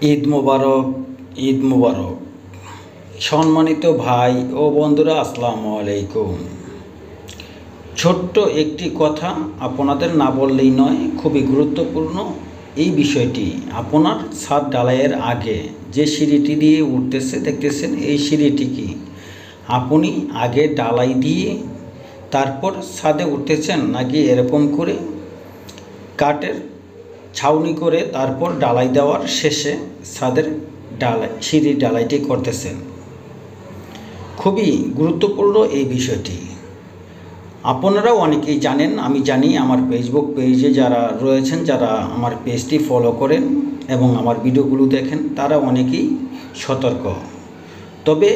ঈদ মোবারক, ঈদ মোবারক। সম্মানিত ভাই ও বন্ধুরা, আসসালামু আলাইকুম। ছোট্ট একটি কথা আপনাদের না বললেই নয়, খুবই গুরুত্বপূর্ণ এই বিষয়টি। আপনার ছাদ ঢালাইয়ের আগে যে সিঁড়িটি দিয়ে উঠতেছে দেখতেছেন, এই সিঁড়িটি কি আপনি আগে ঢালাই দিয়ে তারপর ছাদে উঠতেছেন, নাকি এরকম করে কাঠের ছাউনি করে তারপর ঢালাই দেওয়ার শেষে ছাদের সিঁড়ির ঢালাইটি করতেছেন? খুবই গুরুত্বপূর্ণ এই বিষয়টি। আপনারাও অনেকেই জানেন, আমি জানি। আমার ফেসবুক পেজে যারা রয়েছেন, যারা আমার পেজটি ফলো করেন এবং আমার ভিডিওগুলো দেখেন, তারা অনেকেই সতর্ক। তবে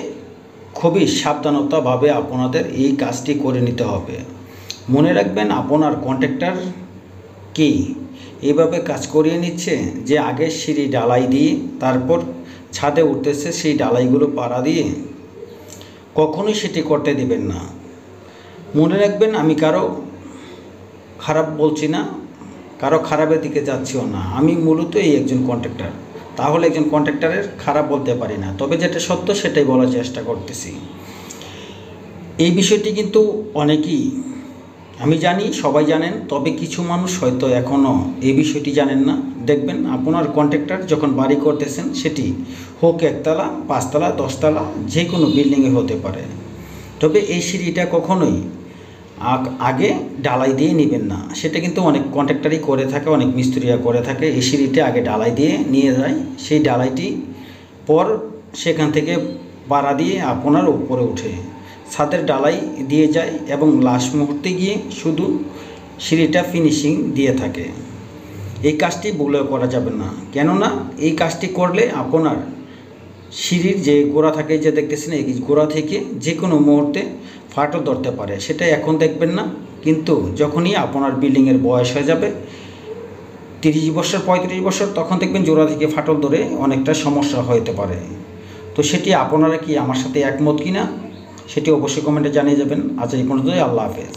খুবই সাবধানতাভাবে আপনাদের এই কাজটি করে নিতে হবে। মনে রাখবেন, আপনার কন্ট্রাক্টর কি এইভাবে কাজ করিয়ে নিচ্ছে যে আগে সিঁড়ি ঢালাই দিয়ে তারপর ছাদে উঠতেছে, সেই ঢালাইগুলো পাড়া দিয়ে? কখনোই সেটি করতে দিবেন না। মনে রাখবেন, আমি কারো খারাপ বলছি না, কারো খারাপের দিকে যাচ্ছিও না। আমি মূলত এই একজন কন্ট্রাক্টর, তাহলে একজন কন্ট্রাক্টরের খারাপ বলতে পারি না। তবে যেটা সত্য সেটাই বলার চেষ্টা করতেছি। এই বিষয়টি কিন্তু অনেকেই, আমি জানি সবাই জানেন, তবে কিছু মানুষ হয়তো এখনও এই বিষয়টি জানেন না। দেখবেন, আপনার কন্ট্রাক্টর যখন বাড়ি করতেছেন, সেটি হোক 1 তলা, 5 তলা, 10 তলা, যে কোনো বিল্ডিংয়ে হতে পারে। তবে এই সিঁড়িটা কখনোই আগে ঢালাই দিয়ে নেবেন না। সেটা কিন্তু অনেক কন্ট্রাক্টরই করে থাকে, অনেক মিস্ত্রিরা করে থাকে। এই সিঁড়িটা আগে ঢালাই দিয়ে নিয়ে যায়, সেই ঢালাইটি পর সেখান থেকে পাড়া দিয়ে আপনার উপরে উঠে ছাদের ঢালাই দিয়ে যায় এবং লাস্ট মুহূর্তে গিয়ে শুধু সিঁড়িটা ফিনিশিং দিয়ে থাকে। এই কাজটি ভুলেও করা যাবে না, কেননা এই কাজটি করলে আপনার সিঁড়ির যে গোড়া থাকে, যে দেখতেছেন, এই গোড়া থেকে যে কোনো মুহূর্তে ফাটল ধরতে পারে। সেটা এখন দেখবেন না, কিন্তু যখনই আপনার বিল্ডিংয়ের বয়স হয়ে যাবে 30 বছর, 35 বছর, তখন দেখবেন জোড়া থেকে ফাটল ধরে অনেকটা সমস্যা হতে পারে। তো সেটি আপনারা কি আমার সাথে একমত কিনা সেটি অবশ্যই কমেন্টে জানিয়ে যাবেন। আজ এই পর্যন্তই। আল্লাহ হাফেজ।